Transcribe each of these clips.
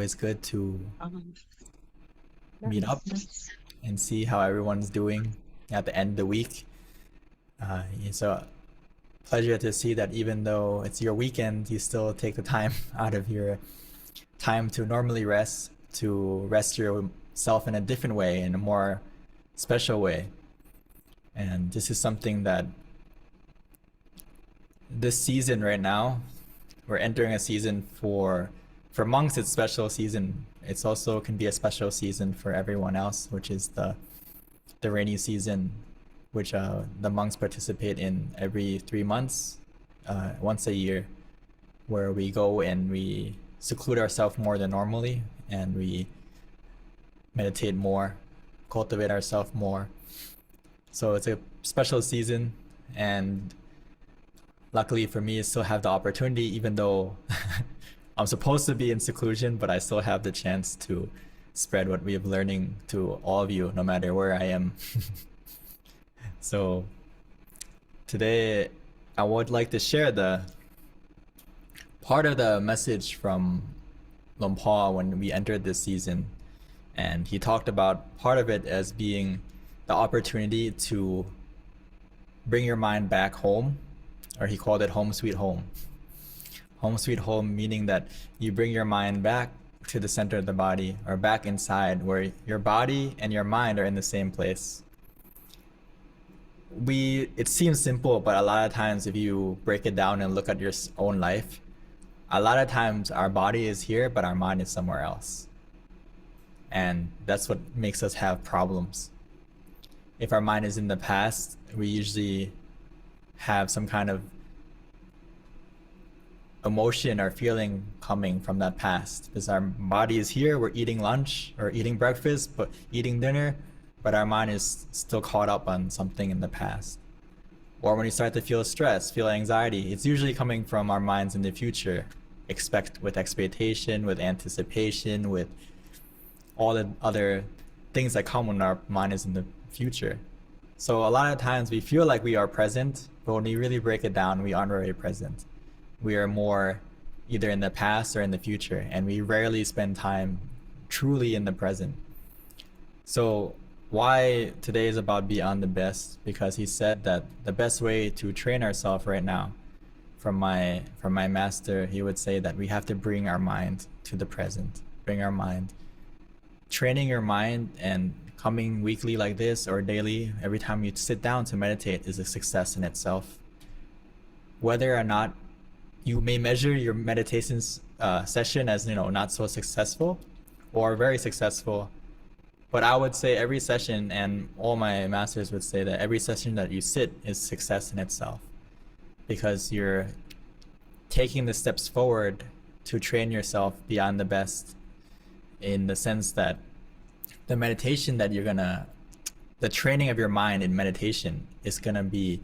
always good to Um, meet nice, up nice. and see how everyone's doing at the end of the week. It's a pleasure to see that even though it's your weekend, you still take the time out of your time to normally rest, to rest yourself in a different way, in a more special way. And this is something that this season right now, we're entering a season for monks, it's special season. It's also can be a special season for everyone else, which is the rainy season, which the monks participate in every 3 months, once a year, where we go and we seclude ourselves more than normally, and we meditate more, cultivate ourselves more. So it's a special season, and luckily for me, I still have the opportunity, even though I'm supposed to be in seclusion, but I still have the chance to spread what we have learning to all of you, no matter where I am. So today, I would like to share the part of the message from Luang Por when we entered this season, and he talked about part of it as being the opportunity to bring your mind back home, or he called it home sweet home. Home sweet home meaning that you bring your mind back to the center of the body, or back inside, where your body and your mind are in the same place. It seems simple, but a lot of times if you break it down and look at your own life, a lot of times our body is here, but our mind is somewhere else. And that's what makes us have problems. If our mind is in the past, we usually have some kind of emotion or feeling coming from that past, because our body is here, we're eating lunch or eating breakfast, but eating dinner, but our mind is still caught up on something in the past. Or when you start to feel stress, feel anxiety, it's usually coming from our minds in the future, with expectation, with anticipation, with all the other things that come when our mind is in the future. So a lot of times we feel like we are present, but when we really break it down, we aren't really present. We are more either in the past or in the future, and we rarely spend time truly in the present. So why today is about beyond the best? Because he said that the best way to train ourselves right now, from my master, he would say that we have to bring our mind to the present. Bring our mind. Training your mind and coming weekly like this or daily, every time you sit down to meditate, is a success in itself. Whether or not you may measure your meditations session as not so successful or very successful, but I would say every session, and all my masters would say that every session that you sit is success in itself, because you're taking the steps forward to train yourself beyond the best, in the sense that the meditation that the training of your mind in meditation is gonna be,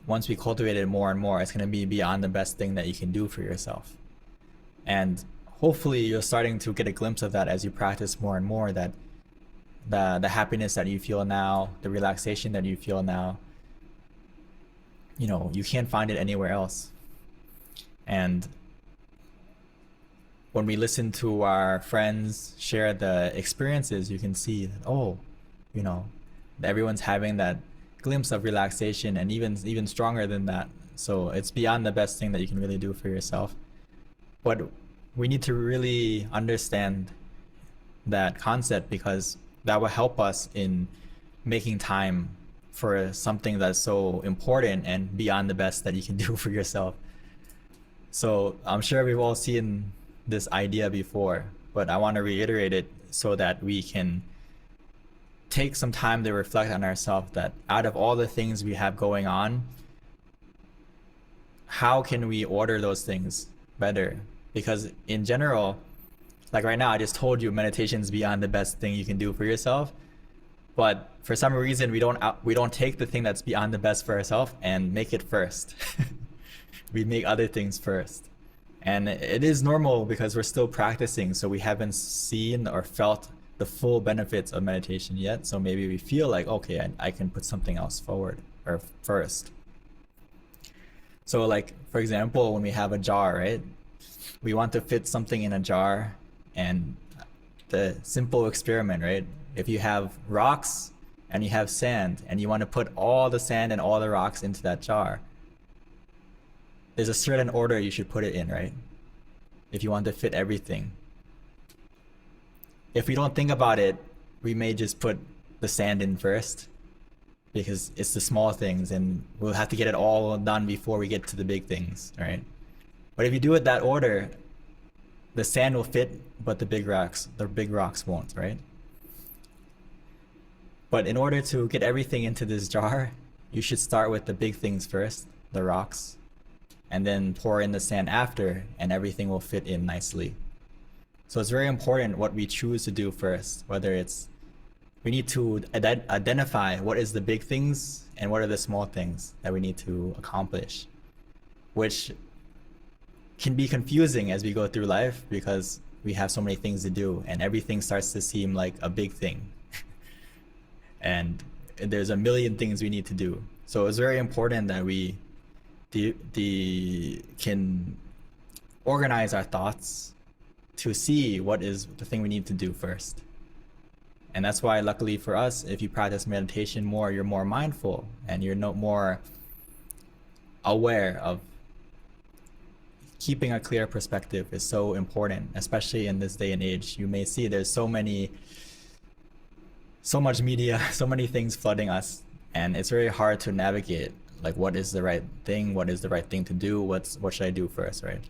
once we cultivate it more and more, it's gonna be beyond the best thing that you can do for yourself. And hopefully you're starting to get a glimpse of that as you practice more and more, that the happiness that you feel now, the relaxation that you feel now, you can't find it anywhere else. And when we listen to our friends share the experiences, you can see that, you know, everyone's having that glimpse of relaxation, and even stronger than that. So it's beyond the best thing that you can really do for yourself. But we need to really understand that concept, because that will help us in making time for something that's so important and beyond the best that you can do for yourself. So I'm sure we've all seen this idea before, but I want to reiterate it so that we can take some time to reflect on ourselves, that out of all the things we have going on, how can we order those things better? Because in general, like right now, I just told you meditation is beyond the best thing you can do for yourself. But for some reason, we don't take the thing that's beyond the best for ourselves and make it first. We make other things first. And it is normal because we're still practicing, so we haven't seen or felt the full benefits of meditation yet. So maybe we feel like, okay, I can put something else forward or first. So like, for example, when we have a jar, right? We want to fit something in a jar, And the simple experiment, right? If you have rocks and you have sand and you want to put all the sand and all the rocks into that jar, there's a certain order you should put it in, right? If you want to fit everything. If we don't think about it, we may just put the sand in first because it's the small things and we'll have to get it all done before we get to the big things, right? But if you do it that order, the sand will fit, but the big rocks won't, right? But in order to get everything into this jar, you should start with the big things first, the rocks, and then pour in the sand after, and everything will fit in nicely. So it's very important what we choose to do first, whether it's we need to identify what is the big things and what are the small things that we need to accomplish, which can be confusing as we go through life because we have so many things to do and everything starts to seem like a big thing. And there's a million things we need to do. So it's very important that we can organize our thoughts to see what is the thing we need to do first. And that's why, luckily for us, if you practice meditation more, you're more mindful and you're more aware of keeping a clear perspective is so important, especially in this day and age. You may see there's so much media, so many things flooding us, and it's very hard to navigate like what is the right thing, what is the right thing to do, what should I do first, right?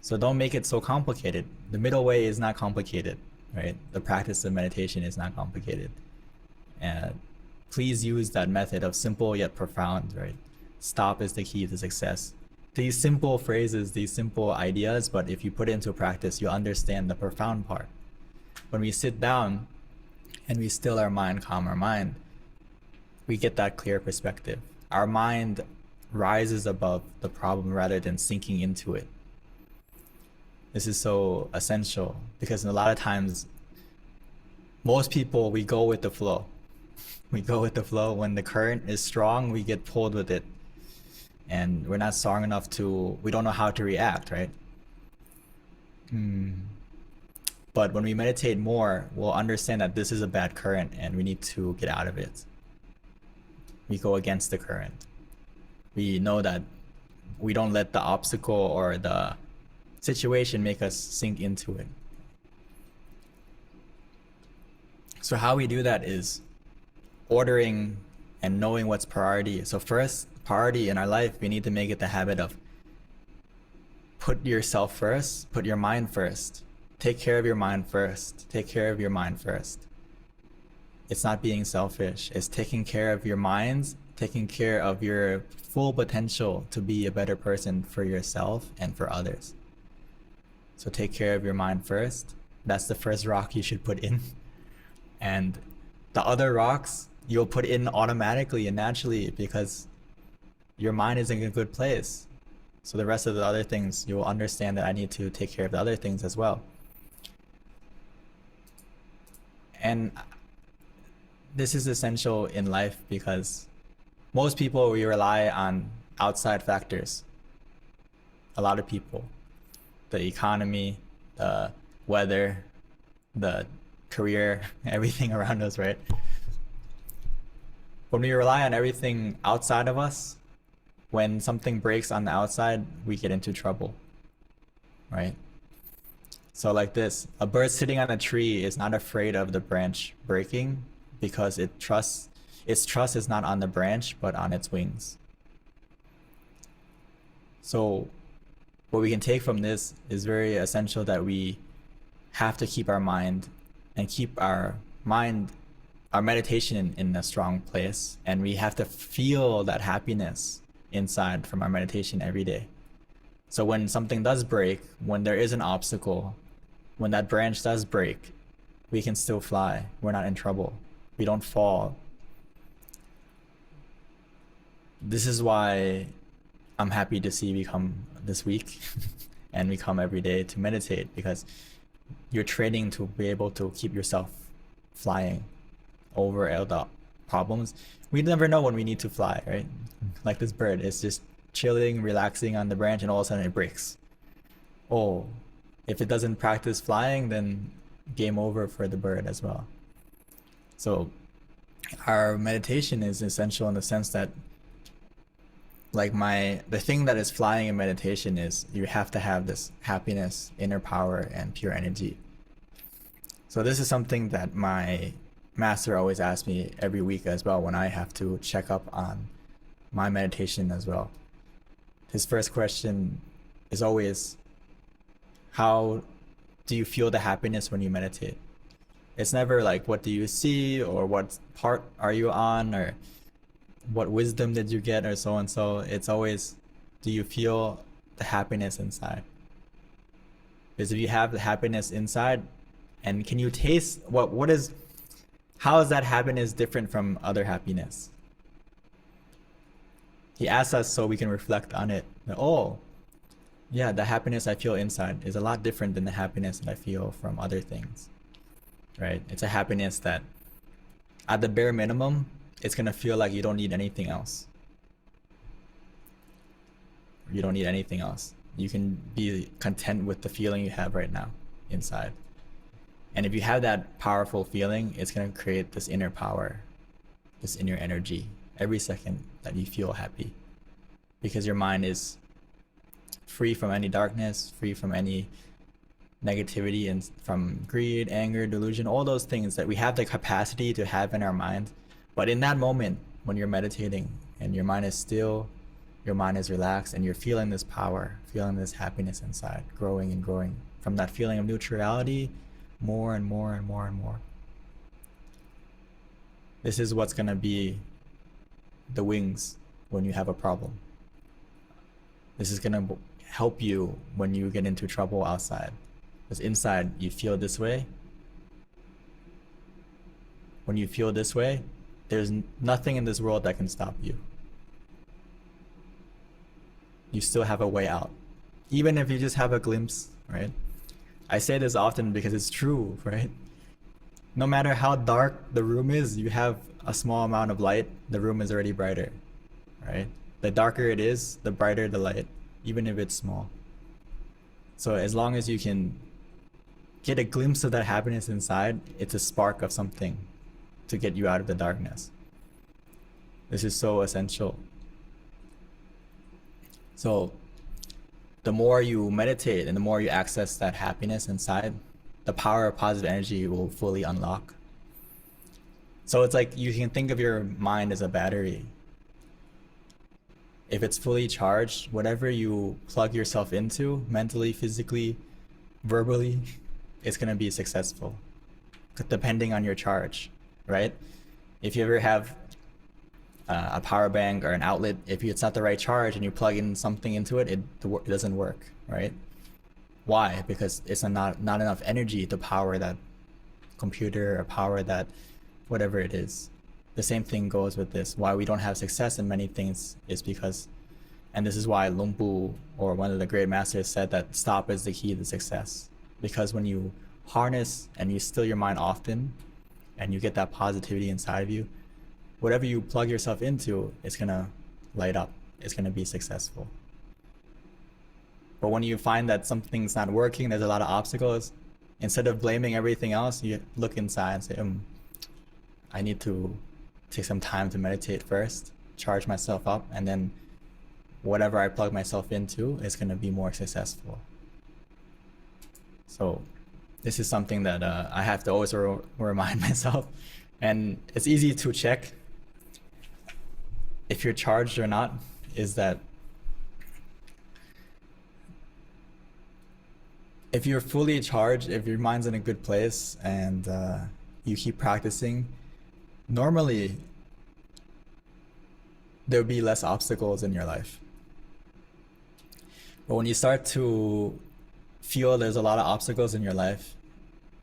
So don't make it so complicated. The middle way is not complicated, right? The practice of meditation is not complicated. And please use that method of simple yet profound, right? Stop is the key to success. These simple phrases, these simple ideas, but if you put it into practice, you'll understand the profound part. When we sit down and we still our mind, calm our mind, we get that clear perspective. Our mind rises above the problem rather than sinking into it. This is so essential because a lot of times, most people, we go with the flow. We go with the flow. When the current is strong, we get pulled with it. And we're not strong enough we don't know how to react, right? But when we meditate more, we'll understand that this is a bad current and we need to get out of it. We go against the current. We know that we don't let the obstacle or the situation make us sink into it. So how we do that is ordering and knowing what's priority. So first, priority in our life, we need to make it the habit of put yourself first, put your mind first. Take care of your mind first. Take care of your mind first. It's not being selfish. It's taking care of your minds, taking care of your full potential to be a better person for yourself and for others. So take care of your mind first. That's the first rock you should put in. And the other rocks you'll put in automatically and naturally because your mind is in a good place. So the rest of the other things, you'll understand that I need to take care of the other things as well. And this is essential in life because most people, we rely on outside factors. A lot of people. The economy, the weather, the career, everything around us, right? When we rely on everything outside of us, when something breaks on the outside, we get into trouble, right? So like this, a bird sitting on a tree is not afraid of the branch breaking because its trust is not on the branch, but on its wings. So what we can take from this is very essential that we have to keep our mind and keep our meditation in a strong place. And we have to feel that happiness inside from our meditation every day. So when something does break, when there is an obstacle, when that branch does break, we can still fly. We're not in trouble. We don't fall. This is why I'm happy to see we come this week and we come every day to meditate because you're training to be able to keep yourself flying over all the problems. We never know when we need to fly, right? Like this bird is just chilling, relaxing on the branch and all of a sudden it breaks. Oh, If it doesn't practice flying, then game over for the bird as well. So our meditation is essential in the sense that like the thing that is flying in meditation is you have to have this happiness, inner power, and pure energy. So this is something that my master always asks me every week as well when I have to check up on my meditation as well. His first question is always, how do you feel the happiness when you meditate? It's never like, what do you see, or what part are you on, or what wisdom did you get, or so and so. It's always, do you feel the happiness inside? Because if you have the happiness inside, and can you taste how is that happiness different from other happiness? He asks us so we can reflect on it. Oh, yeah, the happiness I feel inside is a lot different than the happiness that I feel from other things, right? It's a happiness that at the bare minimum, it's gonna feel like you don't need anything else. You don't need anything else. You can be content with the feeling you have right now inside. And if you have that powerful feeling, it's gonna create this inner power, this inner energy every second that you feel happy. Because your mind is free from any darkness, free from any negativity, and from greed, anger, delusion, all those things that we have the capacity to have in our mind. But in that moment, when you're meditating and your mind is still, your mind is relaxed, and you're feeling this power, feeling this happiness inside, growing and growing from that feeling of neutrality, more and more and more and more. This is what's gonna be the wings when you have a problem. This is gonna help you when you get into trouble outside. Because inside you feel this way. When you feel this way, there's nothing in this world that can stop you. You still have a way out. Even if you just have a glimpse, right? I say this often because it's true, right? No matter how dark the room is, you have a small amount of light, the room is already brighter, right? The darker it is, the brighter the light, even if it's small. So as long as you can get a glimpse of that happiness inside, it's a spark of something to get you out of the darkness. This is so essential. So the more you meditate and the more you access that happiness inside, the power of positive energy will fully unlock. So it's like you can think of your mind as a battery. If it's fully charged, whatever you plug yourself into, mentally, physically, verbally, it's gonna be successful, depending on your charge, right? If you ever have a power bank or an outlet, if it's not the right charge and you plug in something into it, it doesn't work, right? Why? Because it's not enough energy to power that computer or power that whatever it is. The same thing goes with this. Why we don't have success in many things is because, and this is why Luang Pu, or one of the great masters, said that stop is the key to success. Because when you harness and you still your mind often, and you get that positivity inside of you, whatever you plug yourself into, it's gonna light up. It's gonna be successful. But when you find that something's not working, there's a lot of obstacles, instead of blaming everything else, you look inside and say, I need to take some time to meditate first, charge myself up, and then whatever I plug myself into is gonna be more successful. So this is something that I have to always remind myself. And it's easy to check if you're charged or not, is that if you're fully charged, if your mind's in a good place and you keep practicing, normally there'll be less obstacles in your life. But when you start to feel there's a lot of obstacles in your life,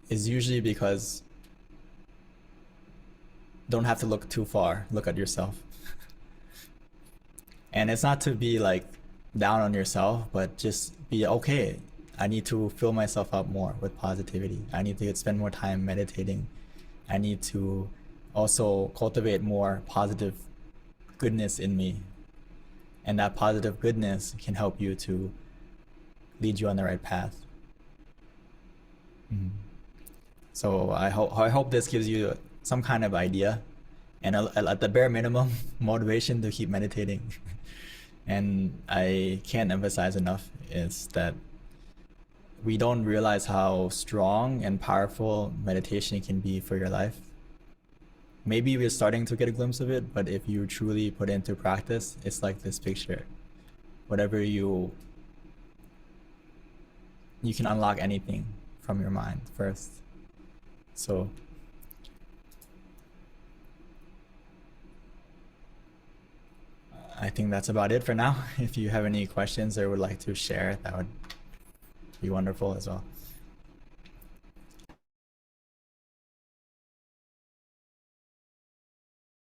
it's usually because don't have to look too far, look at yourself. And it's not to be like down on yourself, but just be okay. I need to fill myself up more with positivity. I need to spend more time meditating. I need to also cultivate more positive goodness in me. And that positive goodness can help you to lead you on the right path. So I hope this gives you some kind of idea, and at the bare minimum, motivation to keep meditating. And I can't emphasize enough is that we don't realize how strong and powerful meditation can be for your life. Maybe we're starting to get a glimpse of it, but if you truly put it into practice, it's like this picture. Whatever you can unlock anything from your mind first. So I think that's about it for now. If you have any questions or would like to share, that would be wonderful as well.